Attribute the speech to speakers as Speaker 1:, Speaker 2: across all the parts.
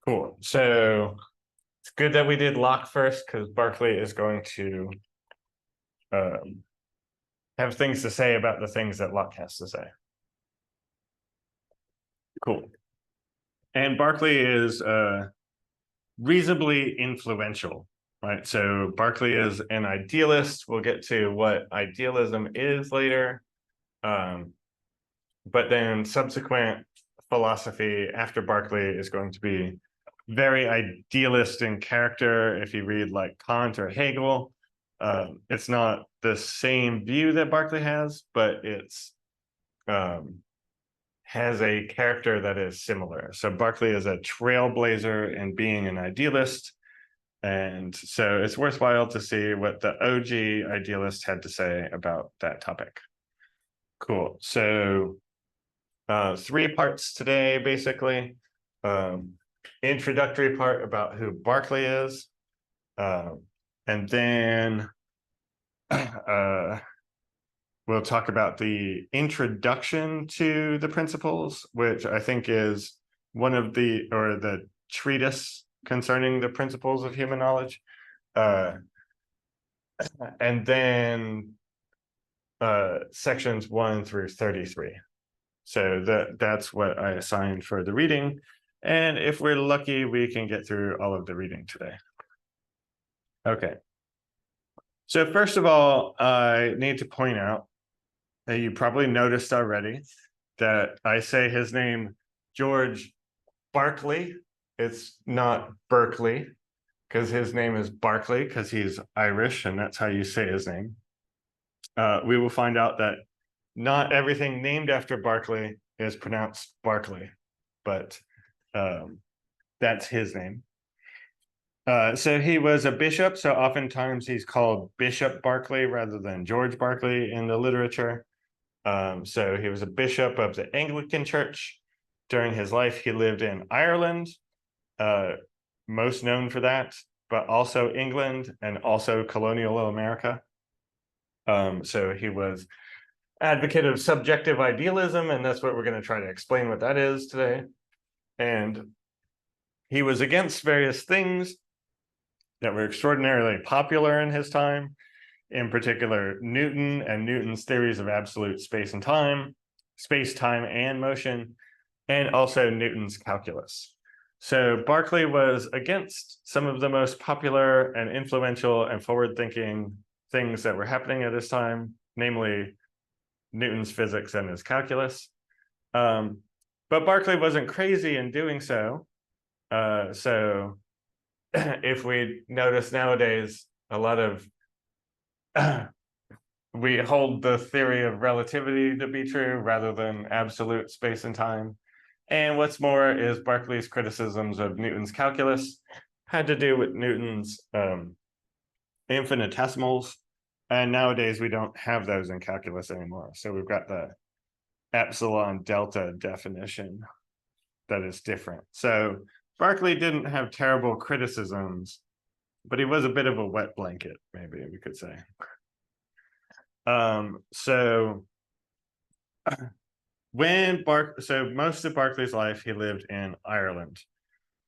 Speaker 1: Cool. So it's good that we did Locke first because Berkeley is going to um, have things to say about the things that Locke has to say. Cool. And Berkeley is reasonably influential, right? So Berkeley is an idealist. We'll get to what idealism is later. But then subsequent philosophy after Berkeley is going to be very idealist in character. If you read like Kant or Hegel, it's not the same view that Berkeley has, but it's has a character that is similar. So Berkeley is a trailblazer in being an idealist. And so it's worthwhile to see what the OG idealist had to say about that topic. Cool. So 3 parts today, basically. Introductory part about who Berkeley is. And then we'll talk about the introduction to the principles, which I think is one of the treatise concerning the principles of human knowledge. And then sections 1 through 33. So that's what I assigned for the reading. And if we're lucky, we can get through all of the reading today. Okay. So first of all, I need to point out that you probably noticed already that I say his name, George Berkeley. It's not Berkeley, because his name is Berkeley, because he's Irish, and that's how you say his name. We will find out that not everything named after Berkeley is pronounced Barclay, but that's his name. So he was a bishop, so oftentimes he's called Bishop Berkeley rather than George Berkeley in the literature. So he was a bishop of the Anglican Church. During his life, he lived in Ireland, most known for that, but also England and also colonial America. So he was advocate of subjective idealism, and that's what we're going to try to explain what that is today. And he was against various things that were extraordinarily popular in his time, in particular Newton and Newton's theories of absolute space and time, space-time and motion, and also Newton's calculus. So Berkeley was against some of the most popular and influential and forward-thinking things that were happening at his time, namely Newton's physics and his calculus. But Berkeley wasn't crazy in doing so. So if we notice nowadays, a lot of we hold the theory of relativity to be true rather than absolute space and time. And what's more is Berkeley's criticisms of Newton's calculus had to do with Newton's infinitesimals. And nowadays we don't have those in calculus anymore. So we've got the epsilon delta definition that is different. So Berkeley didn't have terrible criticisms, but he was a bit of a wet blanket, maybe we could say. So most of Berkeley's life, he lived in Ireland.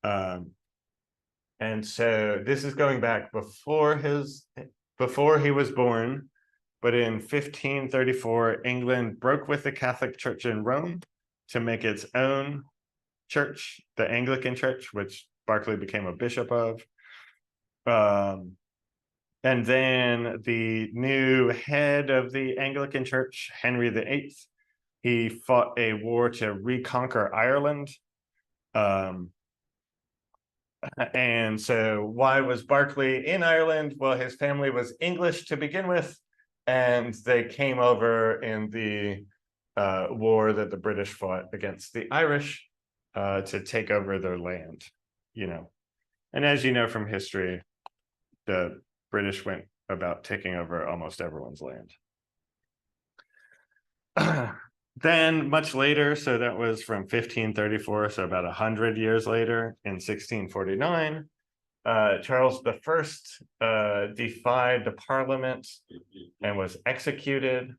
Speaker 1: And so this is going back before he was born, but in 1534, England broke with the Catholic Church in Rome to make its own church, the Anglican Church, which Berkeley became a bishop of. And then the new head of the Anglican Church, Henry VIII, he fought a war to reconquer Ireland. And so why was Berkeley in Ireland? Well, his family was English to begin with, and they came over in the war that the British fought against the Irish to take over their land, And as you know from history, the British went about taking over almost everyone's land. Then much later, so that was from 1534, so about 100 years later, in 1649, Charles I defied the Parliament and was executed.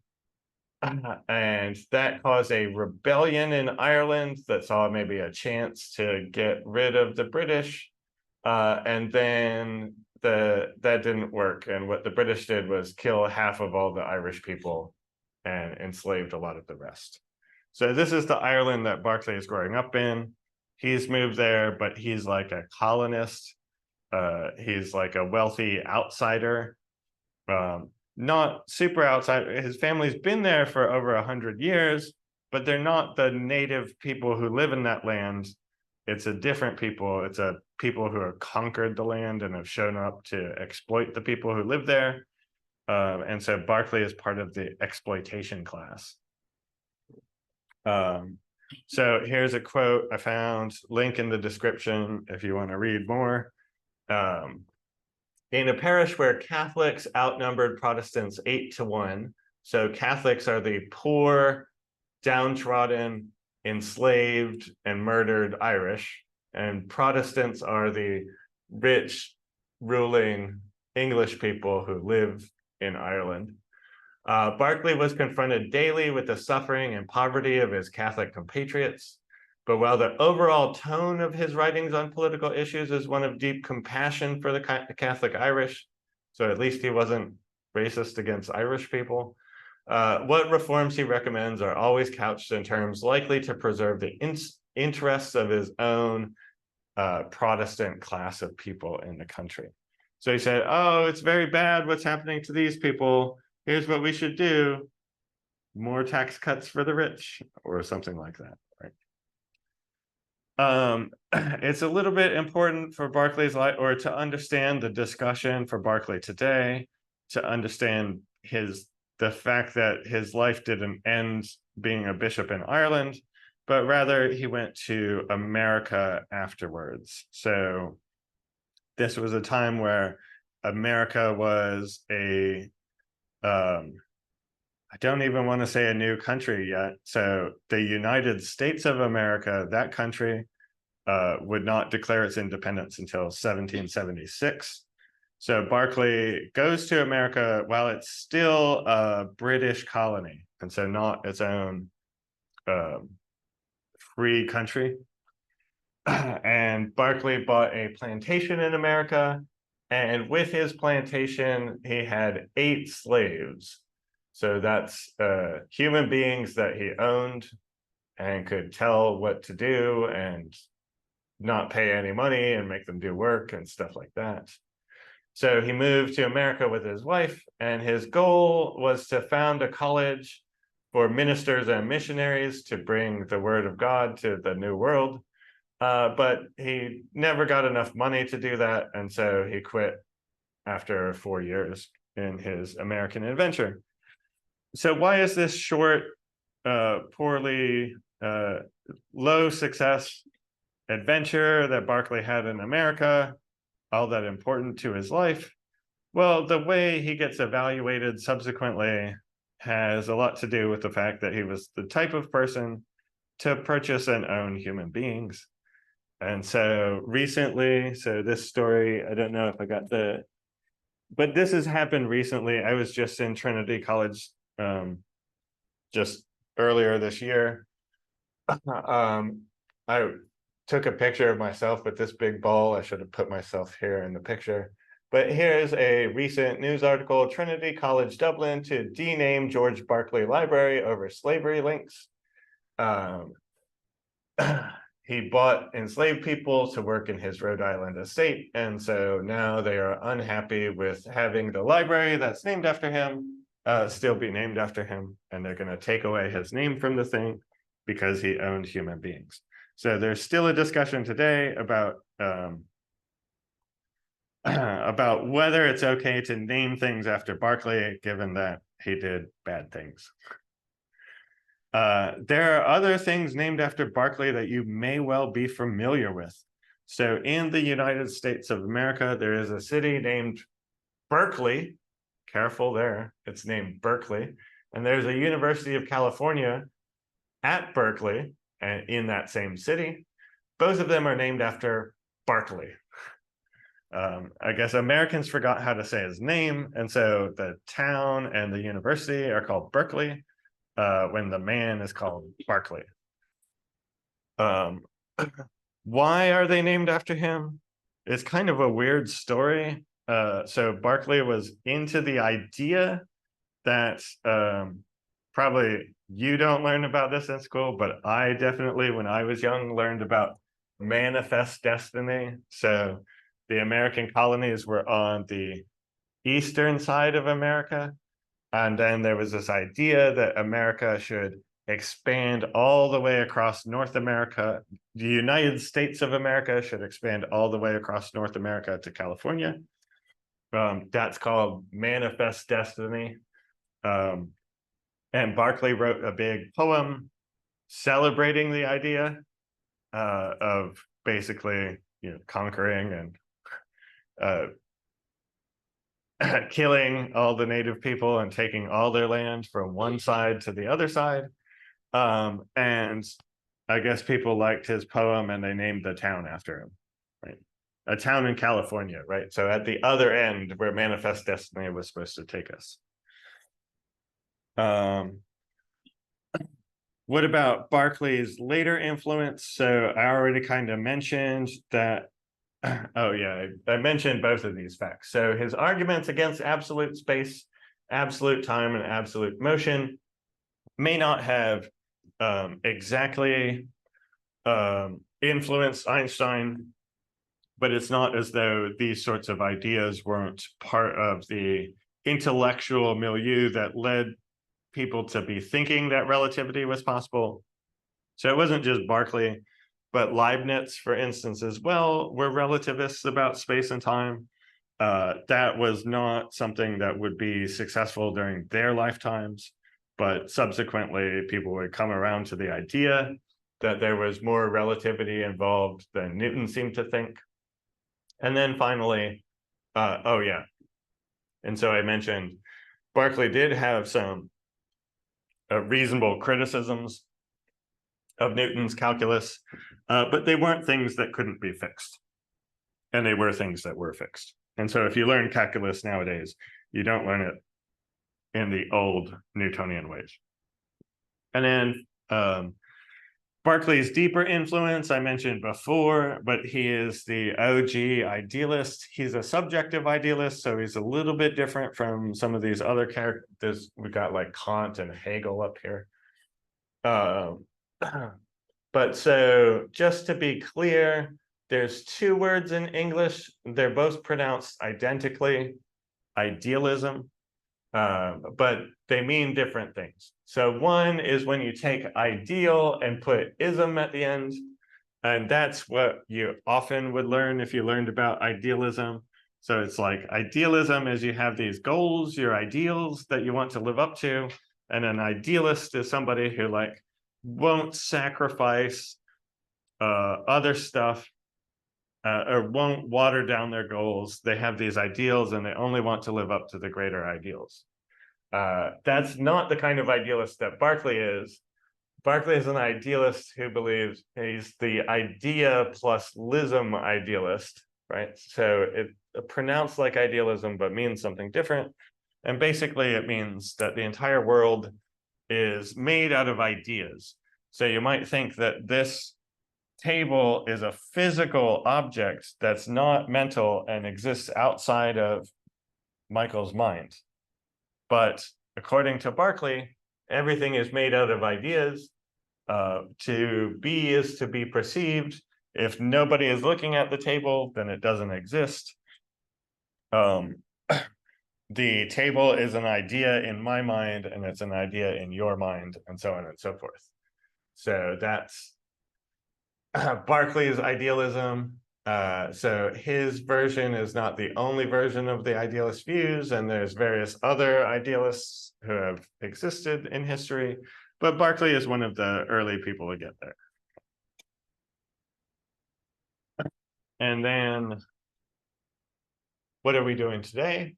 Speaker 1: And that caused a rebellion in Ireland that saw maybe a chance to get rid of the British. And then that didn't work. And what the British did was kill half of all the Irish people and enslaved a lot of the rest. So this is the Ireland that Berkeley is growing up in. He's moved there, but he's like a colonist. He's like a wealthy outsider. Not super outsider. His family's been there for over 100 years, but they're not the native people who live in that land. It's a different people. It's a people who have conquered the land and have shown up to exploit the people who live there. And so Berkeley is part of the exploitation class. So here's a quote I found, link in the description if you want to read more. In a parish where Catholics outnumbered Protestants 8-1, so Catholics are the poor, downtrodden, enslaved, and murdered Irish, and Protestants are the rich, ruling English people who live in Ireland. Berkeley was confronted daily with the suffering and poverty of his Catholic compatriots. But while the overall tone of his writings on political issues is one of deep compassion for the Catholic Irish, so at least he wasn't racist against Irish people, what reforms he recommends are always couched in terms likely to preserve the interests of his own Protestant class of people in the country. So he said, oh, it's very bad what's happening to these people. Here's what we should do. More tax cuts for the rich, or something like that, right? It's a little bit important for Berkeley's life, or to understand the discussion for Berkeley today, to understand the fact that his life didn't end being a bishop in Ireland, but rather he went to America afterwards. So this was a time where America was I don't even want to say a new country yet. So the United States of America, that country, would not declare its independence until 1776. So Berkeley goes to America while it's still a British colony, and so not its own free country. And Berkeley bought a plantation in America, and with his plantation, he had 8 slaves. So that's human beings that he owned and could tell what to do and not pay any money and make them do work and stuff like that. So he moved to America with his wife, and his goal was to found a college for ministers and missionaries to bring the word of God to the New World. But he never got enough money to do that, and so he quit after 4 years in his American adventure. So why is this short, poorly, low success adventure that Berkeley had in America all that important to his life? Well, the way he gets evaluated subsequently has a lot to do with the fact that he was the type of person to purchase and own human beings. And so recently, so this story, I don't know if I got but this has happened recently. I was just in Trinity College just earlier this year. I took a picture of myself with this big ball. I should have put myself here in the picture. But here's a recent news article: Trinity College Dublin to dename George Berkeley Library over slavery links. He bought enslaved people to work in his Rhode Island estate, and so now they are unhappy with having the library that's named after him still be named after him, and they're going to take away his name from the thing because he owned human beings. So there's still a discussion today about whether it's okay to name things after Berkeley, given that he did bad things. There are other things named after Berkeley that you may well be familiar with. So in the United States of America, there is a city named Berkeley. Careful there, it's named Berkeley. And there's a University of California at Berkeley, and in that same city. Both of them are named after Berkeley. I guess Americans forgot how to say his name, and so the town and the university are called Berkeley. when the man is called Berkeley. Why are they named after him? It's kind of a weird story. So Berkeley was into the idea that probably you don't learn about this in school, but I definitely, when I was young, learned about manifest destiny. So the American colonies were on the eastern side of America. And then there was this idea that America should expand all the way across North America. The United States of America should expand all the way across North America to California. That's called manifest destiny. And Berkeley wrote a big poem celebrating the idea of basically, conquering and killing all the native people and taking all their land from one side to the other side. And I guess people liked his poem and they named the town after him, right? A town in California, right? So at the other end where manifest destiny was supposed to take us. What about Berkeley's later influence? So I already kind of mentioned that. Oh yeah, I mentioned both of these facts. So his arguments against absolute space, absolute time, and absolute motion may not have exactly influenced Einstein, but it's not as though these sorts of ideas weren't part of the intellectual milieu that led people to be thinking that relativity was possible. So it wasn't just Berkeley, but Leibniz, for instance, as well, were relativists about space and time. That was not something that would be successful during their lifetimes, but subsequently people would come around to the idea that there was more relativity involved than Newton seemed to think. And then finally, oh yeah, and so I mentioned Berkeley did have some reasonable criticisms of Newton's calculus, but they weren't things that couldn't be fixed. And they were things that were fixed. And so if you learn calculus nowadays, you don't learn it in the old Newtonian ways. And then Berkeley's deeper influence, I mentioned before, but he is the OG idealist. He's a subjective idealist, so he's a little bit different from some of these other characters. We got like Kant and Hegel up here. But so just to be clear, there's two words in English. They're both pronounced identically, idealism, but they mean different things. So one is when you take ideal and put ism at the end, and that's what you often would learn if you learned about idealism. So it's like idealism is you have these goals, your ideals that you want to live up to, and an idealist is somebody who like won't sacrifice other stuff or won't water down their goals. They have these ideals and they only want to live up to the greater ideals. That's not the kind of idealist that Berkeley is. Berkeley is an idealist who believes he's the idea plus lism idealist, right? So it pronounced like idealism, but means something different. And basically it means that the entire world is made out of ideas. So you might think that this table is a physical object that's not mental and exists outside of Michael's mind. But according to Berkeley, everything is made out of ideas. To be is to be perceived. If nobody is looking at the table, then it doesn't exist. The table is an idea in my mind, and it's an idea in your mind, and so on and so forth. So that's Berkeley's idealism. So his version is not the only version of the idealist views, and there's various other idealists who have existed in history, but Berkeley is one of the early people to get there. And then what are we doing today?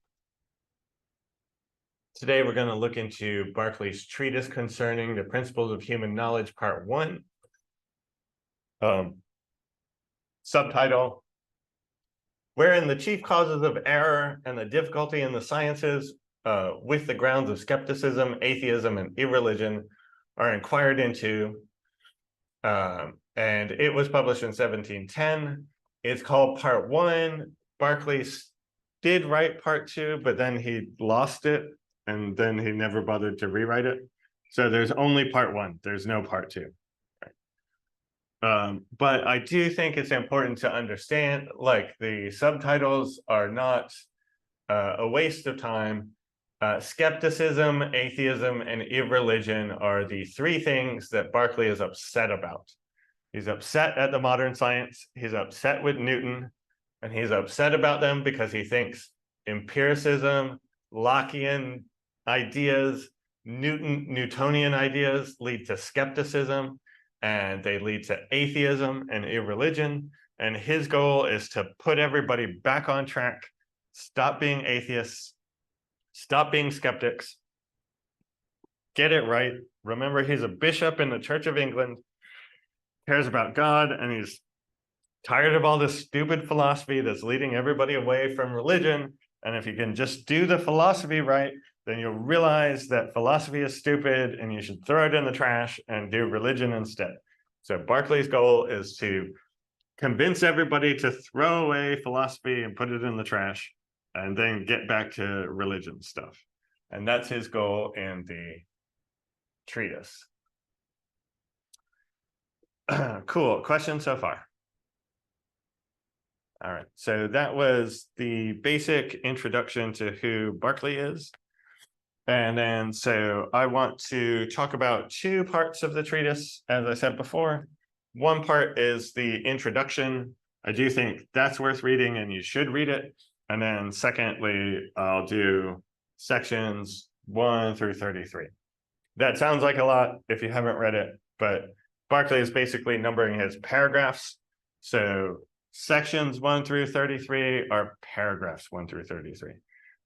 Speaker 1: Today we're going to look into Berkeley's treatise concerning the principles of human knowledge, part 1. Subtitle: wherein the chief causes of error and the difficulty in the sciences with the grounds of skepticism, atheism, and irreligion are inquired into. And it was published in 1710. It's called Part 1. Berkeley did write Part 2, but then he lost it, and then he never bothered to rewrite it. So there's only Part 1. There's no Part 2. But I do think it's important to understand, like, the subtitles are not a waste of time. Skepticism, atheism, and irreligion are the three things that Berkeley is upset about. He's upset at the modern science, he's upset with Newton, and he's upset about them because he thinks empiricism, Lockean ideas, Newtonian ideas lead to skepticism, and they lead to atheism and irreligion. And his goal is to put everybody back on track, stop being atheists, stop being skeptics, get it right. Remember, he's a bishop in the Church of England, cares about God, and he's tired of all this stupid philosophy that's leading everybody away from religion. And if you can just do the philosophy right, then you'll realize that philosophy is stupid and you should throw it in the trash and do religion instead. So Berkeley's goal is to convince everybody to throw away philosophy and put it in the trash, and then get back to religion stuff. And that's his goal in the treatise. Cool. Questions so far? All right. So that was the basic introduction to who Berkeley is. And then, so I want to talk about two parts of the treatise, as I said before. One part is the introduction. I do think that's worth reading and you should read it. And then secondly, I'll do sections 1 through 33. That sounds like a lot if you haven't read it, but Berkeley is basically numbering his paragraphs. So sections 1 through 33 are paragraphs 1 through 33.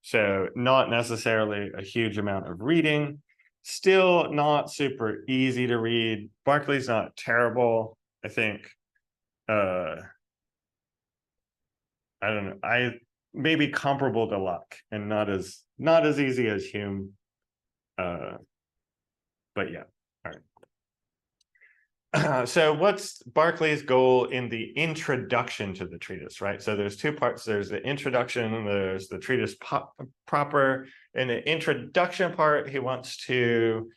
Speaker 1: So not necessarily a huge amount of reading, still not super easy to read. Berkeley's not terrible. I think, I don't know, maybe comparable to Locke and not as easy as Hume. But yeah, all right. So what's Berkeley's goal in the introduction to the treatise, right? So there's two parts. There's the introduction and there's the treatise proper. In the introduction part, he wants to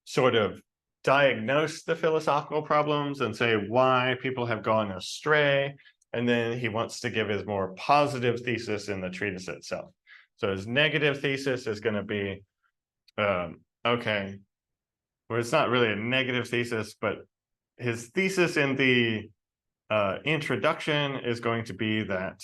Speaker 1: sort of diagnose the philosophical problems and say why people have gone astray. And then he wants to give his more positive thesis in the treatise itself. So his negative thesis is going to be, okay, well, it's not really a negative thesis, but his thesis in the introduction is going to be that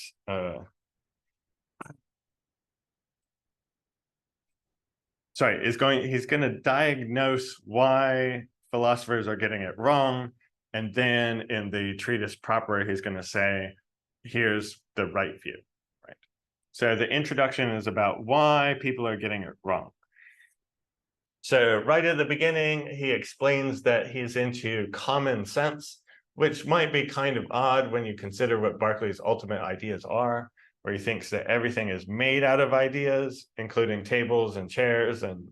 Speaker 1: he's going to diagnose why philosophers are getting it wrong, and then in the treatise proper he's going to say here's the right view, right? So the introduction is about why people are getting it wrong. So right at the beginning, he explains that he's into common sense, which might be kind of odd when you consider what Berkeley's ultimate ideas are, where he thinks that everything is made out of ideas, including tables and chairs and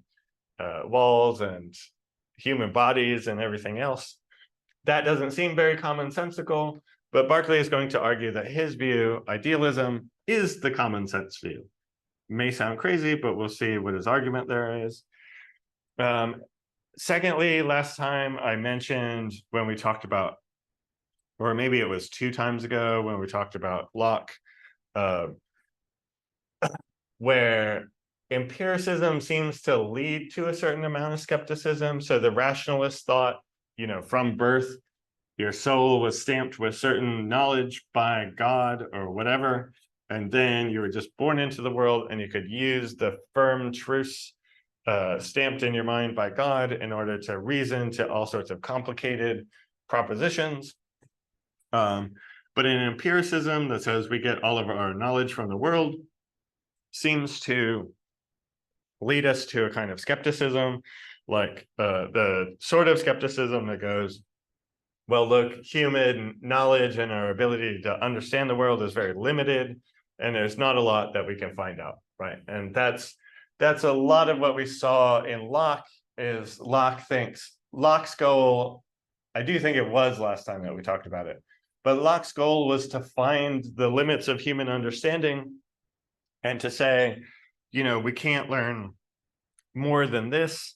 Speaker 1: walls and human bodies and everything else. That doesn't seem very commonsensical, but Berkeley is going to argue that his view, idealism, is the common sense view. May sound crazy, but we'll see what his argument there is. Secondly, last time I mentioned when we talked about, or maybe it was 2 times ago when we talked about Locke, where empiricism seems to lead to a certain amount of skepticism. So the rationalist thought, you know, from birth, your soul was stamped with certain knowledge by God or whatever, and then you were just born into the world and you could use the firm truths stamped in your mind by God in order to reason to all sorts of complicated propositions. But in empiricism that says we get all of our knowledge from the world seems to lead us to a kind of skepticism, like the sort of skepticism that goes, well, look, human knowledge and our ability to understand the world is very limited. and there's not a lot that we can find out, right? And that's a lot of what we saw in Locke. Is Locke thinks Locke's goal, I do think it was last time that we talked about it, but Locke's goal was to find the limits of human understanding and to say, you know, we can't learn more than this.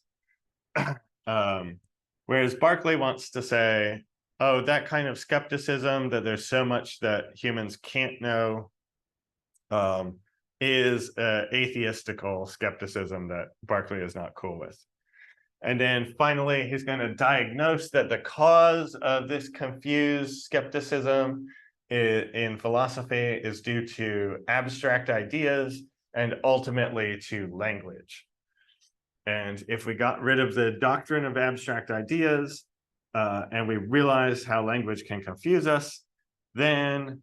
Speaker 1: Whereas Berkeley wants to say, oh, that kind of skepticism that there's so much that humans can't know is atheistical skepticism that Berkeley is not cool with. And then finally, he's going to diagnose that the cause of this confused skepticism in philosophy is due to abstract ideas and ultimately to language. And if we got rid of the doctrine of abstract ideas and we realize how language can confuse us, then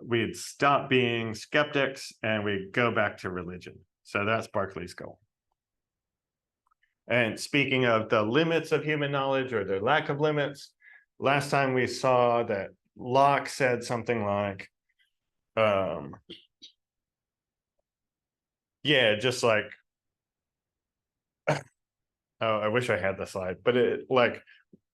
Speaker 1: we'd stop being skeptics and we'd go back to religion. So that's Berkeley's goal. And speaking of the limits of human knowledge or the lack of limits, last time we saw that Locke said something like, yeah, just like, oh, I wish I had the slide, but like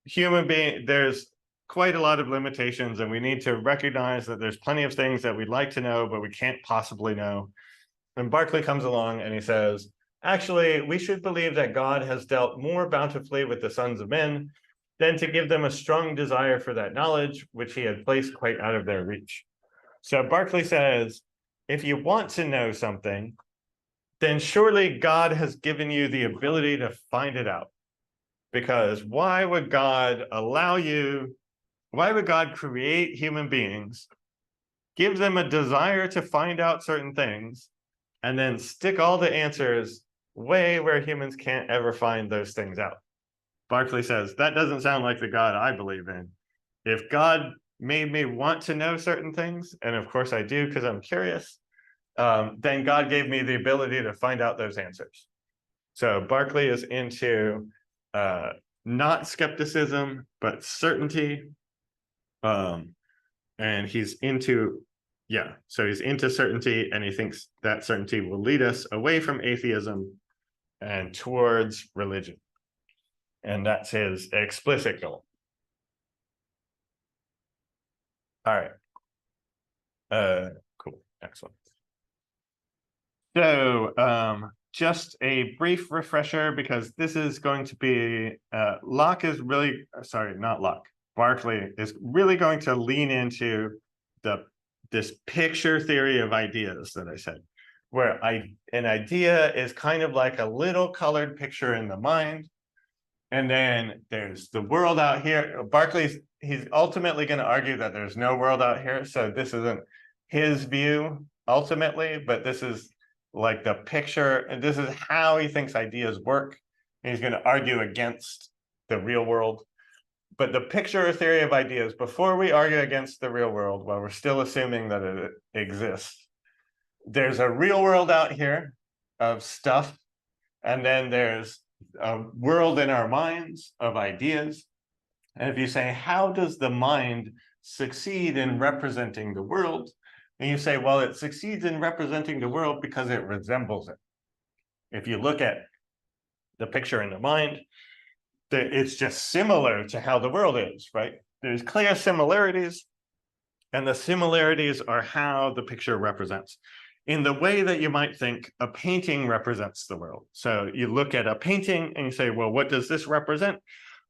Speaker 1: human being, there's quite a lot of limitations, and we need to recognize that there's plenty of things that we'd like to know, but we can't possibly know. And Berkeley comes along and he says, actually, we should believe that God has dealt more bountifully with the sons of men than to give them a strong desire for that knowledge, which he had placed quite out of their reach. So Berkeley says, if you want to know something, then surely God has given you the ability to find it out. Because why would God create human beings, give them a desire to find out certain things, and then stick all the answers way where humans can't ever find those things out? Berkeley says, that doesn't sound like the God I believe in. If God made me want to know certain things, and of course I do because I'm curious, then God gave me the ability to find out those answers. So Berkeley is into not skepticism, but certainty. And he's into, so he's into certainty, and he thinks that certainty will lead us away from atheism and towards religion. And that's his explicit goal. All right. Cool. Excellent. So just a brief refresher, because this is going to be, Locke is really, sorry, not Locke. Berkeley is really going to lean into this picture theory of ideas that I said, where an idea is kind of like a little colored picture in the mind. And then there's the world out here. He's ultimately going to argue that there's no world out here. So this isn't his view ultimately, but this is like the picture, and this is how he thinks ideas work. And he's going to argue against the real world. But the picture theory of ideas, before we argue against the real world, while we're still assuming that it exists, there's a real world out here of stuff, and then there's a world in our minds of ideas. And if you say, how does the mind succeed in representing the world? And you say, well, it succeeds in representing the world because it resembles it. If you look at the picture in the mind, it's just similar to how the world is, right? There's clear similarities, and the similarities are how the picture represents. In the way that you might think a painting represents the world. So you look at a painting and you say, well, what does this represent?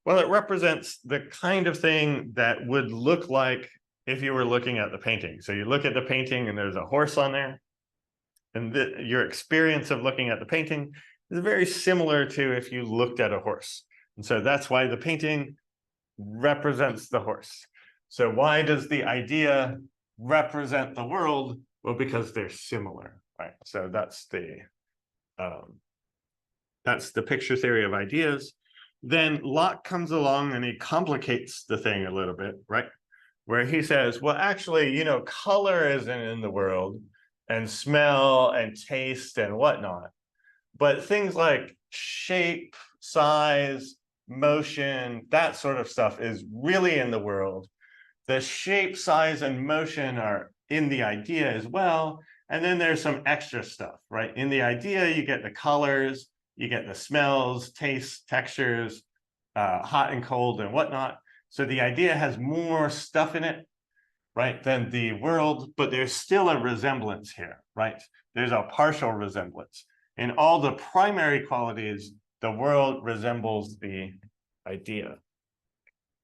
Speaker 1: Well, it represents the kind of thing that would look like if you were looking at the painting. So you look at the painting and there's a horse on there, and your experience of looking at the painting is very similar to if you looked at a horse. And so that's why the painting represents the horse. So why does the idea represent the world? Well, because they're similar, right? So that's the picture theory of ideas. Then Locke comes along and he complicates the thing a little bit, right? Where he says, well, actually, you know, color isn't in the world, and smell and taste and whatnot. But things like shape, size, motion, that sort of stuff is really in the world. The shape, size, and motion are in the idea as well. And then there's some extra stuff, right? In the idea, you get the colors, you get the smells, tastes, textures, hot and cold and whatnot. So the idea has more stuff in it, right, than the world, but there's still a resemblance here, right? There's a partial resemblance. In all the primary qualities, the world resembles the idea.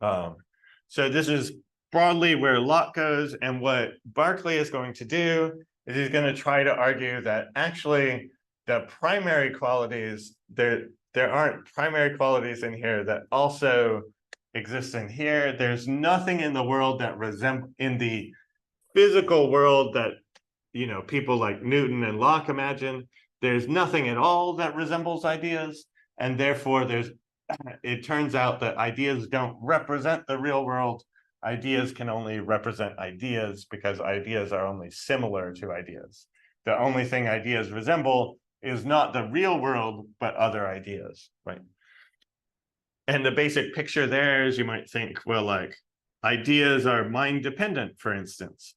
Speaker 1: So this is broadly where Locke goes, and what Berkeley is going to do is he's going to try to argue that actually the primary qualities, there aren't primary qualities in here that also exist in here. There's nothing in the world that in the physical world that, you know, people like Newton and Locke imagine. There's nothing at all that resembles ideas, and therefore it turns out that ideas don't represent the real world. Ideas can only represent ideas because ideas are only similar to ideas. The only thing ideas resemble is not the real world, but other ideas, right? And the basic picture there is, you might think, well, like, ideas are mind dependent, for instance.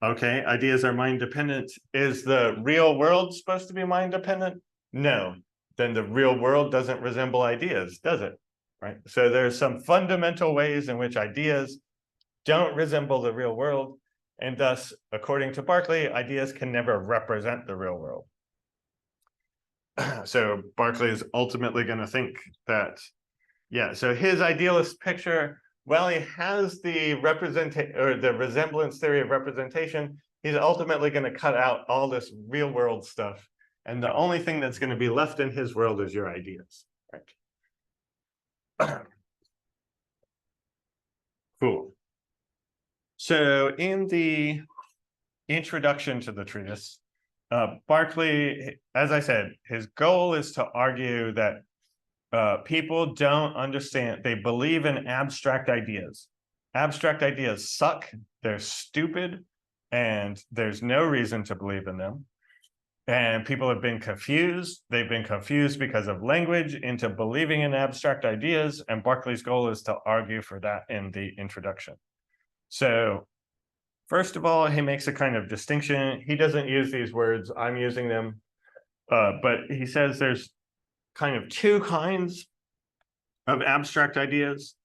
Speaker 1: Okay, ideas are mind dependent. Is the real world supposed to be mind dependent? No. Then the real world doesn't resemble ideas, does it? Right? So there's some fundamental ways in which ideas don't resemble the real world, and thus, according to Berkeley, ideas can never represent the real world. So Berkeley is ultimately going to think that, yeah, so his idealist picture, well, he has the resemblance theory of representation. He's ultimately going to cut out all this real world stuff, and the only thing that's going to be left in his world is your ideas, right? Cool. So in the introduction to the treatise, Berkeley, as I said, his goal is to argue that people don't understand, they believe in abstract ideas. Abstract ideas suck, they're stupid, and there's no reason to believe in them. And people have been confused. They've been confused because of language into believing in abstract ideas, and Berkeley's goal is to argue for that in the introduction. So first of all, he makes a kind of distinction. He doesn't use these words, I'm using them, but he says there's kind of two kinds of abstract ideas.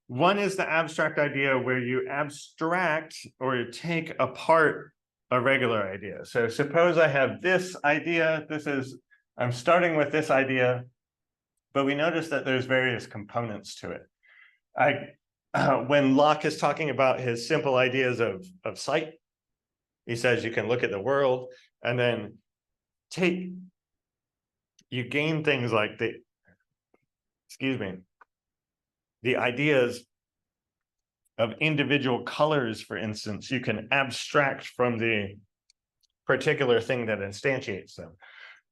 Speaker 1: One is the abstract idea where you abstract or you take apart a regular idea. So suppose I have this idea, I'm starting with this idea, but we notice that there's various components to it. When Locke is talking about his simple ideas of sight, he says you can look at the world and then you gain things like the ideas of individual colors, for instance. You can abstract from the particular thing that instantiates them.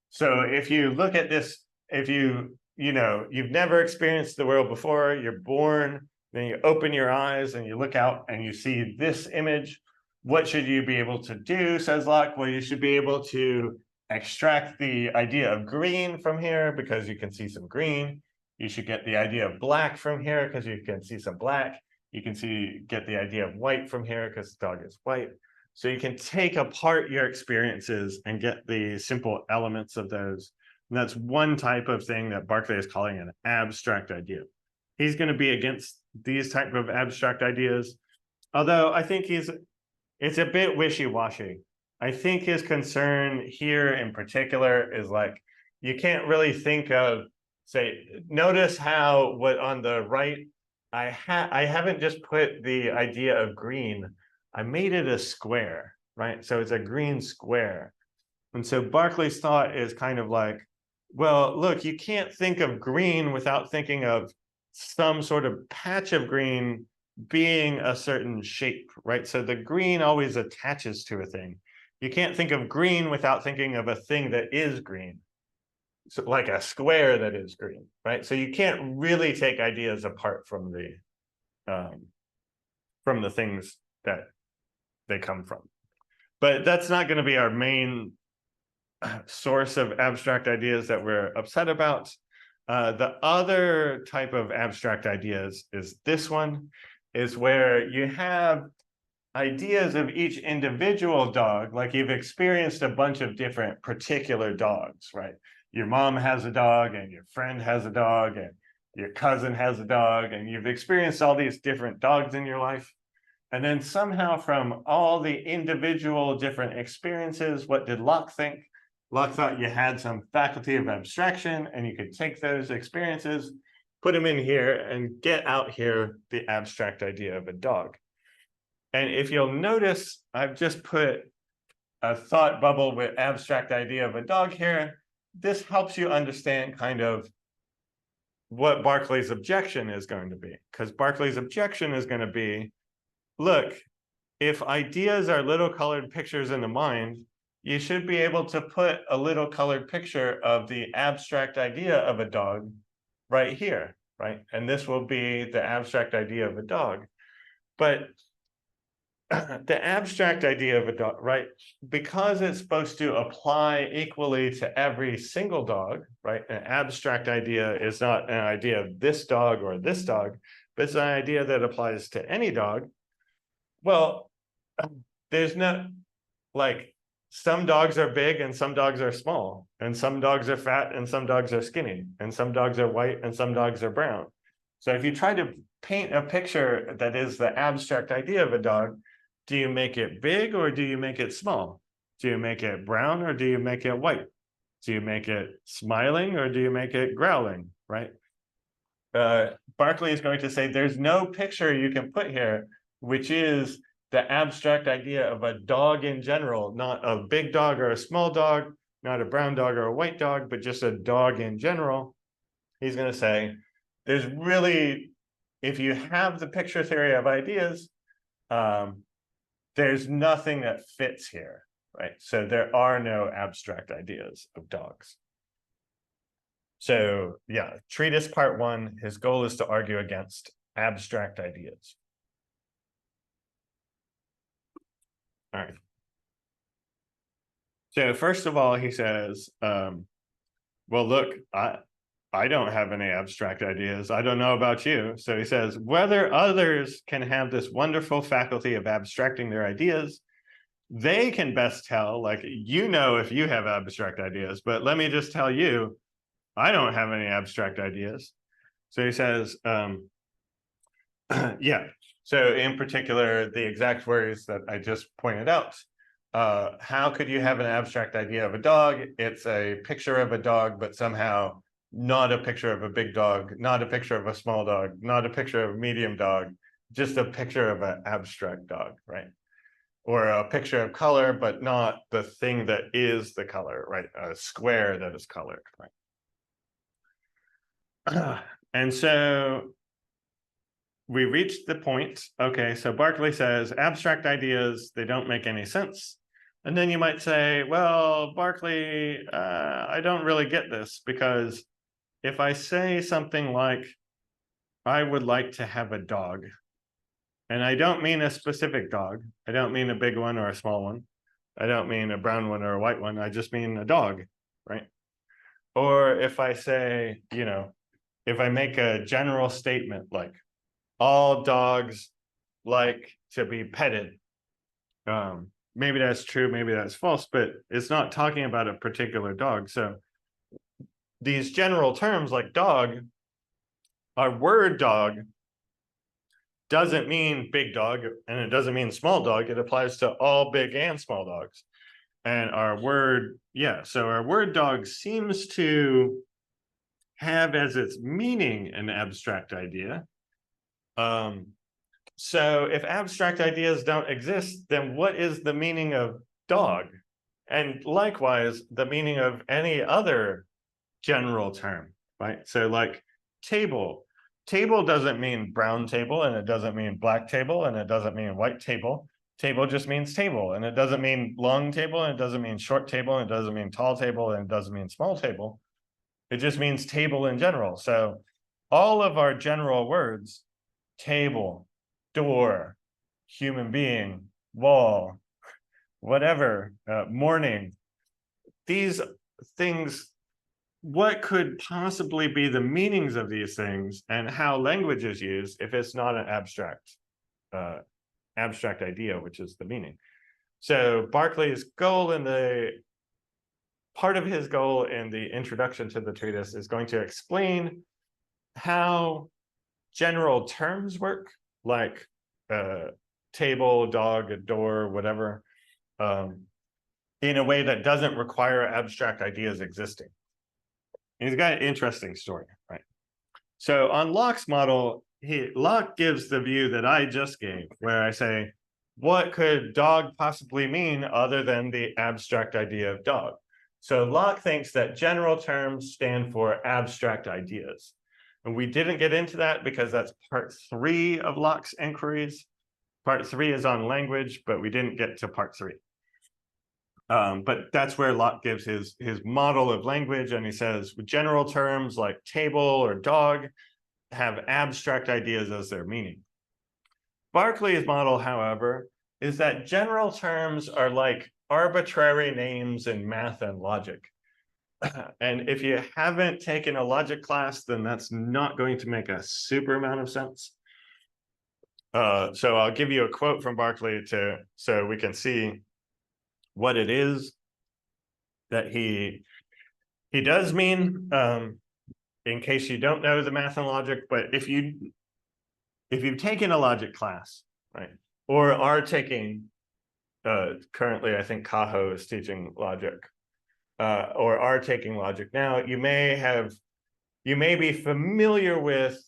Speaker 1: So if you look at this, if you've never experienced the world before, you're born, then you open your eyes and you look out and you see this image. What should you be able to do, says Locke? Well, you should be able to extract the idea of green from here because you can see some green. You should get the idea of black from here because you can see some black. You can get the idea of white from here because the dog is white. So you can take apart your experiences and get the simple elements of those. And that's one type of thing that Berkeley is calling an abstract idea. He's going to be against these type of abstract ideas, although I think it's a bit wishy-washy. I think his concern here in particular is like, you can't really think of, say, notice how on the right, I haven't just put the idea of green, I made it a square, right? So it's a green square. And so Berkeley's thought is kind of like, well, look, you can't think of green without thinking of some sort of patch of green being a certain shape, right? So the green always attaches to a thing. You can't think of green without thinking of a thing that is green. So like a square that is green, right? So you can't really take ideas apart from the things that they come from. But that's not going to be our main source of abstract ideas that we're upset about. The other type of abstract ideas is this one, is where you have ideas of each individual dog, like you've experienced a bunch of different particular dogs, right? Your mom has a dog, and your friend has a dog, and your cousin has a dog, and you've experienced all these different dogs in your life. And then somehow from all the individual different experiences, what did Locke think? Locke thought you had some faculty of abstraction, and you could take those experiences, put them in here, and get out here the abstract idea of a dog. And if you'll notice, I've just put a thought bubble with abstract idea of a dog here. This helps you understand kind of what Berkeley's objection is going to be, because Berkeley's objection is going to be, look, if ideas are little colored pictures in the mind, you should be able to put a little colored picture of the abstract idea of a dog right here, right? And this will be the abstract idea of a dog. But the abstract idea of a dog, right? Because it's supposed to apply equally to every single dog, right? An abstract idea is not an idea of this dog or this dog, but it's an idea that applies to any dog. Well, there's not, like, some dogs are big and some dogs are small, and some dogs are fat and some dogs are skinny, and some dogs are white and some dogs are brown. So if you try to paint a picture that is the abstract idea of a dog, do you make it big or do you make it small? Do you make it brown or do you make it white? Do you make it smiling or do you make it growling, right? Berkeley is going to say there's no picture you can put here, which is the abstract idea of a dog in general, not a big dog or a small dog, not a brown dog or a white dog, but just a dog in general. He's going to say there's really, if you have the picture theory of ideas, there's nothing that fits here, right? So there are no abstract ideas of dogs. So yeah, Treatise Part 1, his goal is to argue against abstract ideas. All right. So first of all, he says, well, look, I don't have any abstract ideas. I don't know about you. So he says, whether others can have this wonderful faculty of abstracting their ideas, they can best tell, like, you know, if you have abstract ideas, but let me just tell you, I don't have any abstract ideas. So he says, yeah. So in particular, the exact words that I just pointed out, how could you have an abstract idea of a dog? It's a picture of a dog, but somehow not a picture of a big dog, not a picture of a small dog, not a picture of a medium dog, just a picture of an abstract dog, right? Or a picture of color, but not the thing that is the color, right? A square that is colored, right? And so we reached the point, okay, so Berkeley says abstract ideas, they don't make any sense. And then you might say, well, Berkeley, I don't really get this, because if I say something like, I would like to have a dog, and I don't mean a specific dog, I don't mean a big one or a small one, I don't mean a brown one or a white one, I just mean a dog, right? Or if I say, you know, if I make a general statement like, all dogs like to be petted, maybe that's true, maybe that's false, but it's not talking about a particular dog. So these general terms like dog, our word dog doesn't mean big dog, and it doesn't mean small dog. It applies to all big and small dogs. And our word, yeah, so our word dog seems to have as its meaning an abstract idea. So if abstract ideas don't exist, then what is the meaning of dog? And likewise, the meaning of any other general term, right? So like table. Table doesn't mean brown table, and it doesn't mean black table, and it doesn't mean white table. Table just means table, and it doesn't mean long table, and it doesn't mean short table, and it doesn't mean tall table, and it doesn't mean small table. It just means table in general. So all of our general words, table, door, human being, wall, whatever, morning, these things, what could possibly be the meanings of these things and how language is used if it's not an abstract abstract idea, which is the meaning. So Berkeley's goal in the part of his goal in the introduction to the treatise is going to explain how general terms work, like table, dog, a door, whatever, in a way that doesn't require abstract ideas existing. And he's got an interesting story, right? So on Locke's model, Locke gives the view that I just gave, where I say, what could dog possibly mean other than the abstract idea of dog? So Locke thinks that general terms stand for abstract ideas. And we didn't get into that because that's part 3 of Locke's inquiries. Part 3 is on language, but we didn't get to part 3. But that's where Locke gives his model of language, and he says general terms like table or dog have abstract ideas as their meaning. Berkeley's model, however, is that general terms are like arbitrary names in math and logic. And if you haven't taken a logic class, then that's not going to make a super amount of sense. So I'll give you a quote from Berkeley so we can see what it is that he does mean, in case you don't know the math and logic. But if you've taken a logic class, right, or are taking, currently I think Kaho is teaching logic, or are taking logic now, you may be familiar with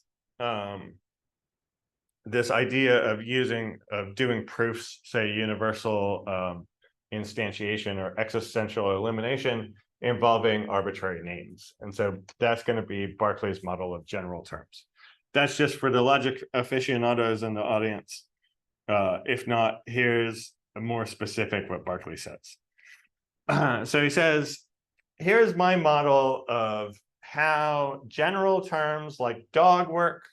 Speaker 1: this idea of doing proofs, say universal instantiation or existential elimination, involving arbitrary names. And so that's going to be Berkeley's model of general terms. That's just for the logic aficionados in the audience. If not, here's a more specific what Berkeley says. So he says, here's my model of how general terms like dog work,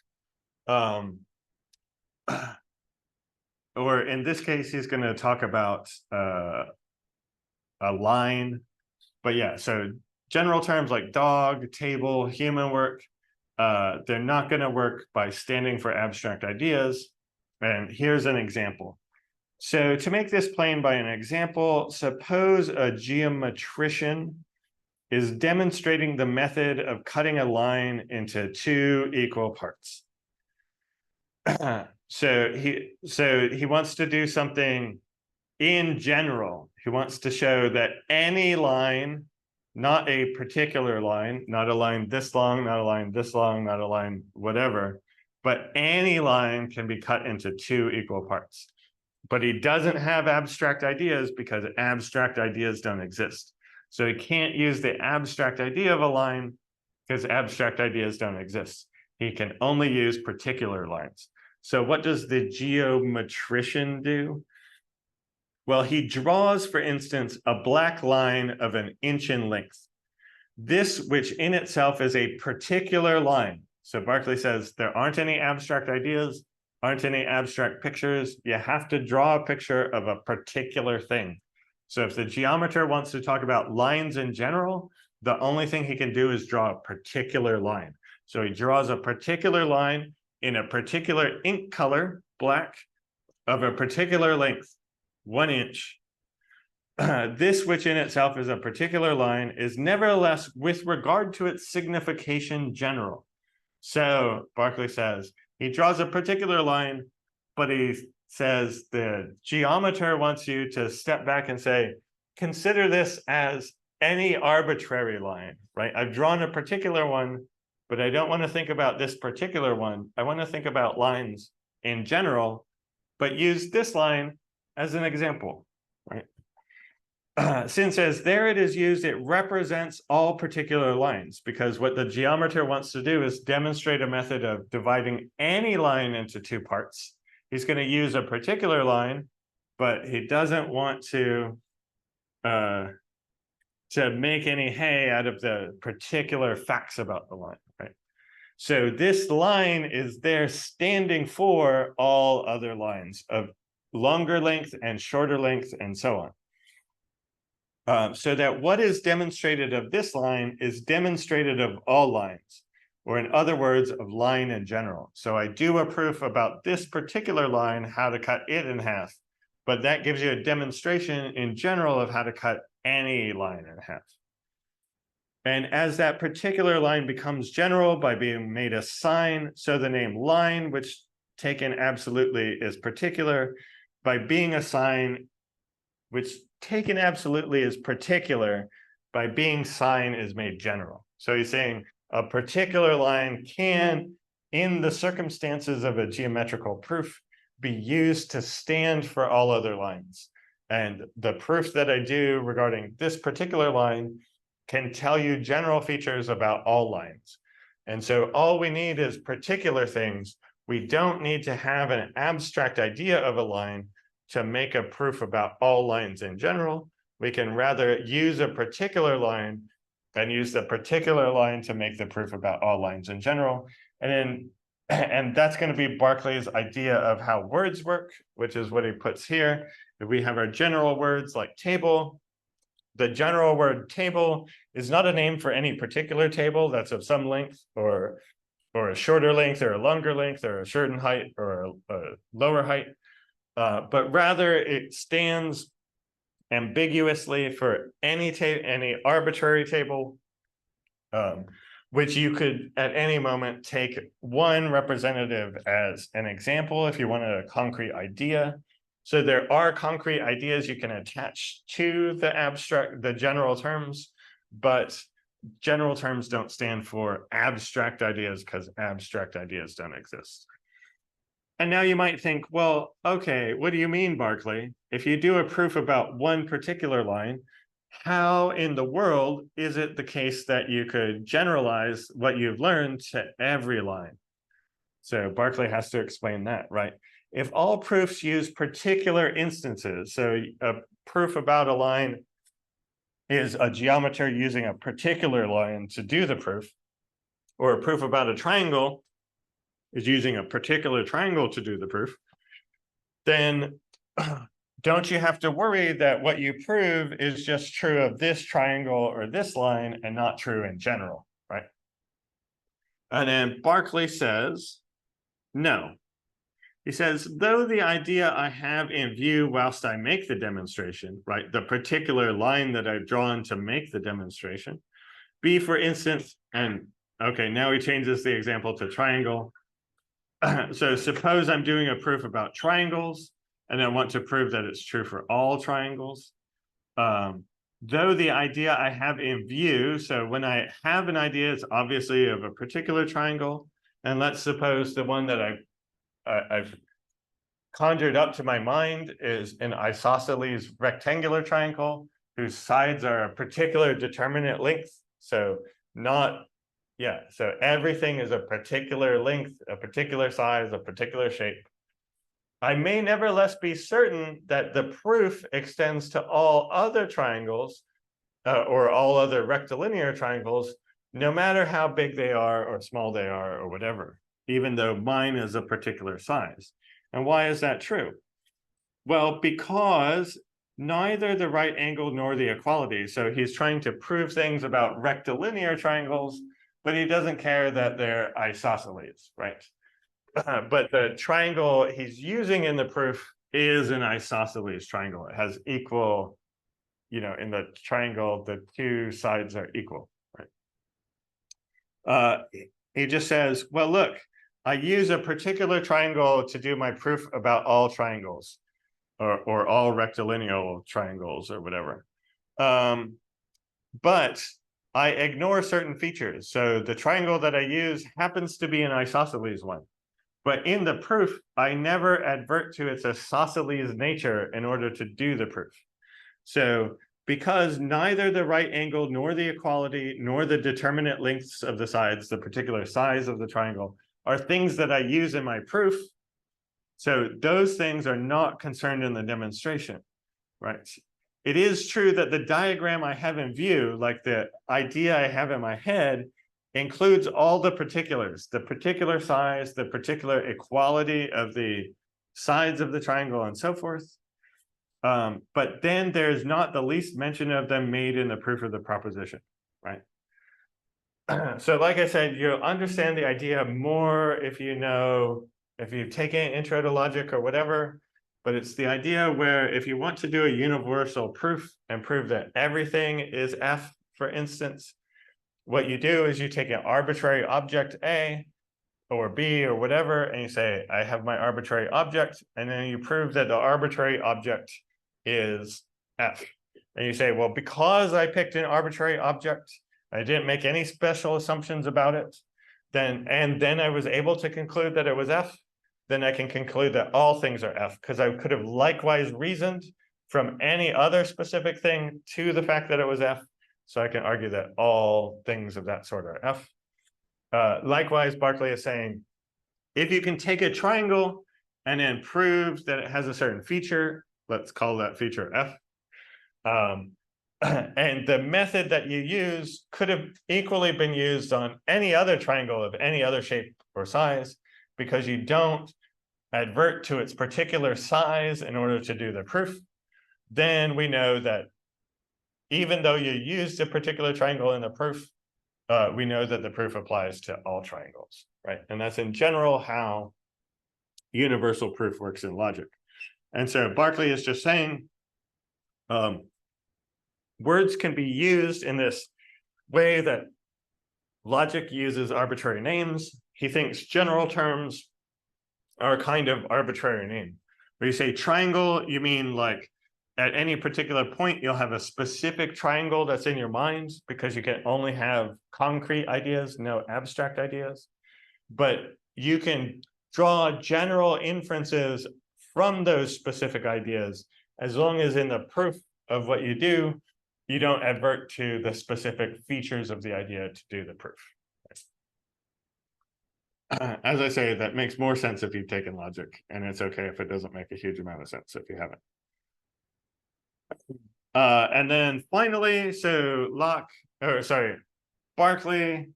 Speaker 1: or in this case, he's going to talk about a line. But yeah, so general terms like dog, table, human work, they're not going to work by standing for abstract ideas. And here's an example. So to make this plain by an example, suppose a geometrician is demonstrating the method of cutting a line into 2 equal parts. So he wants to do something in general. He wants to show that any line, not a particular line, not a line this long, not a line this long, not a line whatever, but any line can be cut into 2 equal parts. But he doesn't have abstract ideas because abstract ideas don't exist. So he can't use the abstract idea of a line because abstract ideas don't exist. He can only use particular lines. So what does the geometrician do? Well, he draws, for instance, a black line of 1 inch in length. This, which in itself is a particular line. So Berkeley says there aren't any abstract ideas, aren't any abstract pictures. You have to draw a picture of a particular thing. So if the geometer wants to talk about lines in general, the only thing he can do is draw a particular line. So he draws a particular line in a particular ink color, black, of a particular length, 1 inch. This, which in itself is a particular line, is nevertheless, with regard to its signification, general. So Berkeley says, he draws a particular line, but he says the geometer wants you to step back and say, consider this as any arbitrary line, right? I've drawn a particular one, but I don't want to think about this particular one. I want to think about lines in general, but use this line as an example, right? Since as there it is used, it represents all particular lines, because what the geometer wants to do is demonstrate a method of dividing any line into 2 parts. He's going to use a particular line, but he doesn't want to make any hay out of the particular facts about the line, right? So this line is there standing for all other lines of longer length and shorter length and so on. So that what is demonstrated of this line is demonstrated of all lines. or in other words, of line in general. So I do a proof about this particular line, how to cut it in half, but that gives you a demonstration in general of how to cut any line in half. And as that particular line becomes general by being made a sign, so the name line, which taken absolutely is particular, by being a sign, which taken absolutely is particular, by being sign is made general. So he's saying a particular line can, in the circumstances of a geometrical proof, be used to stand for all other lines. And the proof that I do regarding this particular line can tell you general features about all lines. And so all we need is particular things. We don't need to have an abstract idea of a line to make a proof about all lines in general. We can rather use a particular line and use the particular line to make the proof about all lines in general. And that's going to be Berkeley's idea of how words work, which is what he puts here. We have our general words like table. The general word table is not a name for any particular table that's of some length or a shorter length or a longer length or a certain height or a lower height, but rather it stands ambiguously for any arbitrary table, which you could at any moment take one representative as an example if you wanted a concrete idea. So there are concrete ideas you can attach to the general terms, but general terms don't stand for abstract ideas because abstract ideas don't exist. And now you might think, well, okay, what do you mean, Berkeley? If you do a proof about one particular line, how in the world is it the case that you could generalize what you've learned to every line? So Berkeley has to explain that, right? If all proofs use particular instances, so a proof about a line is a geometer using a particular line to do the proof, or a proof about a triangle is using a particular triangle to do the proof, then don't you have to worry that what you prove is just true of this triangle or this line and not true in general, right? And then Berkeley says, no. He says, though the idea I have in view whilst I make the demonstration, right, the particular line that I've drawn to make the demonstration, be, for instance, and okay, now he changes the example to triangle. So suppose I'm doing a proof about triangles, and I want to prove that it's true for all triangles. Though the idea I have in view, so when I have an idea, it's obviously of a particular triangle, and let's suppose the one that I've conjured up to my mind is an isosceles rectangular triangle whose sides are a particular determinate length. So so everything is a particular length, a particular size, a particular shape. I may nevertheless be certain that the proof extends to all other triangles or all other rectilinear triangles, no matter how big they are or small they are or whatever, even though mine is a particular size. And why is that true? Well, because neither the right angle nor the equality, so he's trying to prove things about rectilinear triangles, but he doesn't care that they're isosceles, right? But the triangle he's using in the proof is an isosceles triangle. It has equal, in the triangle, the two sides are equal, right? He just says, well, look, I use a particular triangle to do my proof about all triangles or all rectilinear triangles or whatever. But I ignore certain features. So the triangle that I use happens to be an isosceles one. But in the proof, I never advert to its isosceles nature in order to do the proof. So because neither the right angle nor the equality nor the determinate lengths of the sides, the particular size of the triangle, are things that I use in my proof, so those things are not concerned in the demonstration, right? It is true that the diagram I have in view, like the idea I have in my head, includes all the particulars, the particular size, the particular equality of the sides of the triangle and so forth. But then there's not the least mention of them made in the proof of the proposition, right? So like I said, you'll understand the idea more if you've taken Intro to Logic or whatever, but it's the idea where if you want to do a universal proof and prove that everything is F, for instance, what you do is you take an arbitrary object A or B or whatever, and you say, I have my arbitrary object, and then you prove that the arbitrary object is F. And you say, well, because I picked an arbitrary object, I didn't make any special assumptions about it, then I was able to conclude that it was F, then I can conclude that all things are F, because I could have likewise reasoned from any other specific thing to the fact that it was F. So I can argue that all things of that sort are F. Likewise, Berkeley is saying, if you can take a triangle and then prove that it has a certain feature, let's call that feature F, and the method that you use could have equally been used on any other triangle of any other shape or size, because you don't advert to its particular size in order to do the proof, then we know that even though you used a particular triangle in the proof, we know that the proof applies to all triangles, right? And that's in general how universal proof works in logic. And so Berkeley is just saying, words can be used in this way that logic uses arbitrary names. He thinks general terms are a kind of arbitrary name. When you say triangle, you mean like at any particular point, you'll have a specific triangle that's in your mind because you can only have concrete ideas, no abstract ideas. But you can draw general inferences from those specific ideas as long as in the proof of what you do, you don't advert to the specific features of the idea to do the proof. As I say, that makes more sense if you've taken logic, and it's okay if it doesn't make a huge amount of sense if you haven't. And then finally, so Berkeley,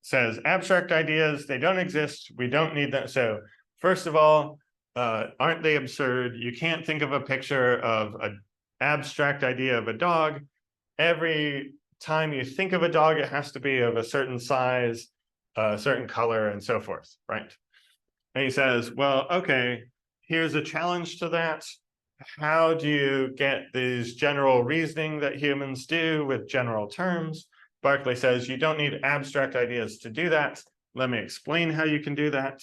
Speaker 1: says abstract ideas, they don't exist, we don't need them. So first of all, aren't they absurd? You can't think of a picture of an abstract idea of a dog. Every time you think of a dog, it has to be of a certain size, a certain color, and so forth, right? And he says, well, okay, here's a challenge to that. How do you get these general reasoning that humans do with general terms? Berkeley says, you don't need abstract ideas to do that. Let me explain how you can do that.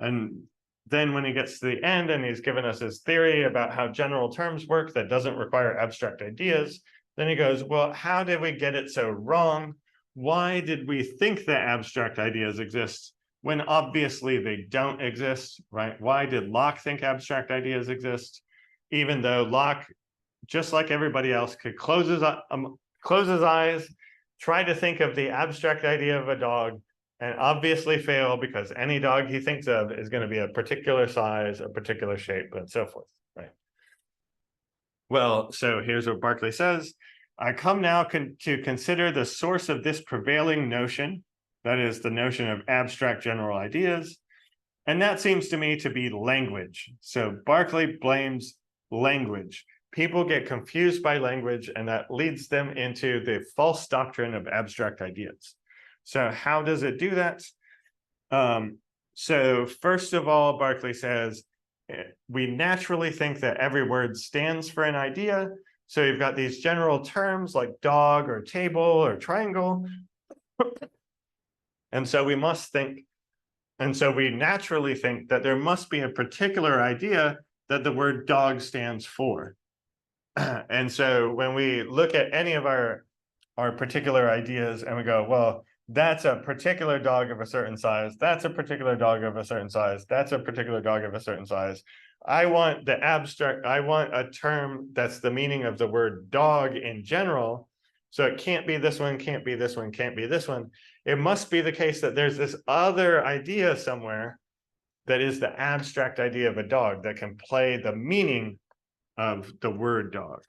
Speaker 1: And then when he gets to the end and he's given us his theory about how general terms work that doesn't require abstract ideas, then he goes, well, how did we get it so wrong? Why did we think that abstract ideas exist when obviously they don't exist, right? Why did Locke think abstract ideas exist? Even though Locke, just like everybody else, could close his eyes, try to think of the abstract idea of a dog, and obviously fail because any dog he thinks of is going to be a particular size, a particular shape, and so forth, right? Well, so here's what Berkeley says. I come now to consider the source of this prevailing notion, that is the notion of abstract general ideas, and that seems to me to be language. So Berkeley blames language. People get confused by language, and that leads them into the false doctrine of abstract ideas. So how does it do that? So first of all, Berkeley says, we naturally think that every word stands for an idea. So you've got these general terms like dog or table or triangle. And so we naturally think that there must be a particular idea that the word dog stands for. And so when we look at any of our particular ideas and we go, well, that's a particular dog of a certain size, that's a particular dog of a certain size, that's a particular dog of a certain size. I want a term that's the meaning of the word dog in general. So it can't be this one, can't be this one, can't be this one. It must be the case that there's this other idea somewhere that is the abstract idea of a dog that can play the meaning of the word dog.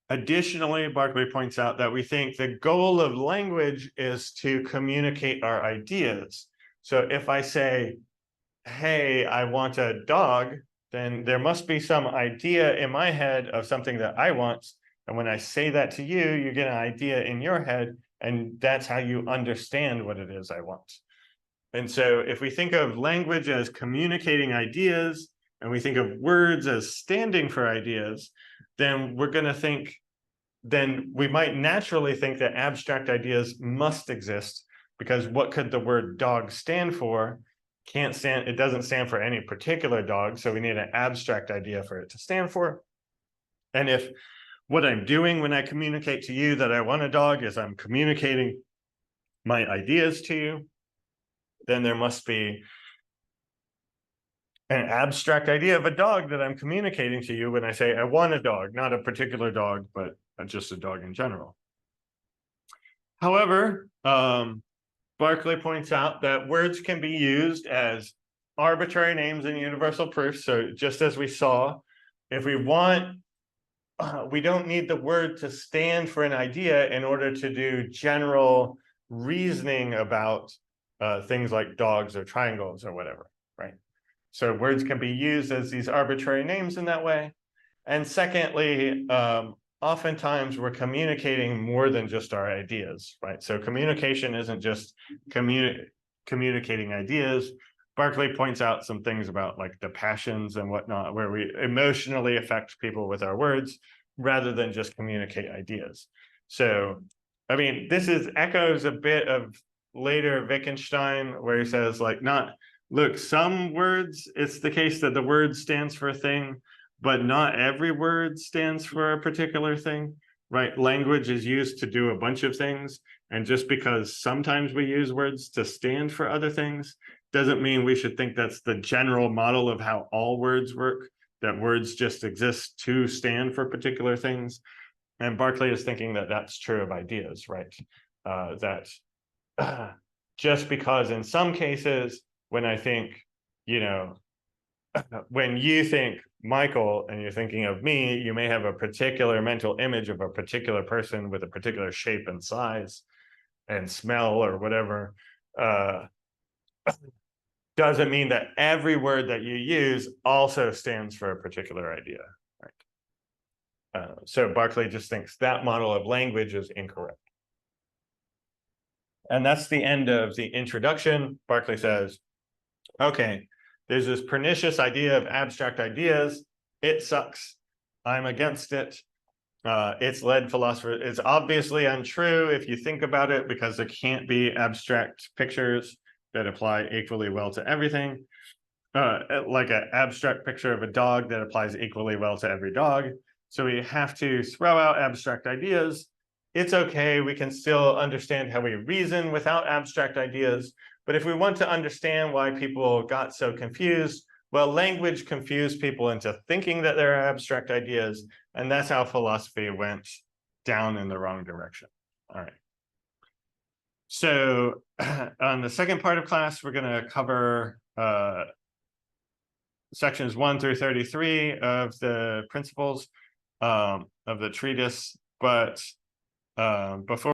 Speaker 1: Additionally, Berkeley points out that we think the goal of language is to communicate our ideas. So if I say, hey, I want a dog, then there must be some idea in my head of something that I want. And when I say that to you, you get an idea in your head, and that's how you understand what it is I want. And so if we think of language as communicating ideas, and we think of words as standing for ideas, then we're going to think, then we might naturally think that abstract ideas must exist, because what could the word dog stand for? Can't stand, it doesn't stand for any particular dog, so we need an abstract idea for it to stand for. And if what I'm doing when I communicate to you that I want a dog is I'm communicating my ideas to you, then there must be an abstract idea of a dog that I'm communicating to you when I say I want a dog, not a particular dog, but just a dog in general. However, Berkeley points out that words can be used as arbitrary names and universal proofs. So just as we saw, if we want, we don't need the word to stand for an idea in order to do general reasoning about things like dogs or triangles or whatever, right? So words can be used as these arbitrary names in that way. And secondly, oftentimes we're communicating more than just our ideas, right? So communication isn't just communicating ideas. Berkeley points out some things about like the passions and whatnot, where we emotionally affect people with our words rather than just communicate ideas. So, I mean, this echoes a bit of later Wittgenstein, where he says like, look, some words, it's the case that the word stands for a thing, but not every word stands for a particular thing, right? Language is used to do a bunch of things. And just because sometimes we use words to stand for other things, doesn't mean we should think that's the general model of how all words work, that words just exist to stand for particular things. And Berkeley is thinking that that's true of ideas, right? That just because in some cases, when I think, when you think Michael and you're thinking of me, you may have a particular mental image of a particular person with a particular shape and size and smell or whatever. Doesn't mean that every word that you use also stands for a particular idea, right? So Berkeley just thinks that model of language is incorrect. And that's the end of the introduction. Berkeley says, okay, there's this pernicious idea of abstract ideas. It sucks. I'm against it. It's led philosophers. It's obviously untrue if you think about it, because there can't be abstract pictures that apply equally well to everything. Like an abstract picture of a dog that applies equally well to every dog. So we have to throw out abstract ideas. It's okay. We can still understand how we reason without abstract ideas. But if we want to understand why people got so confused, well, language confused people into thinking that there are abstract ideas. And that's how philosophy went down in the wrong direction. All right. So on the second part of class, we're going to cover sections 1 through 33 of the principles of the treatise. But before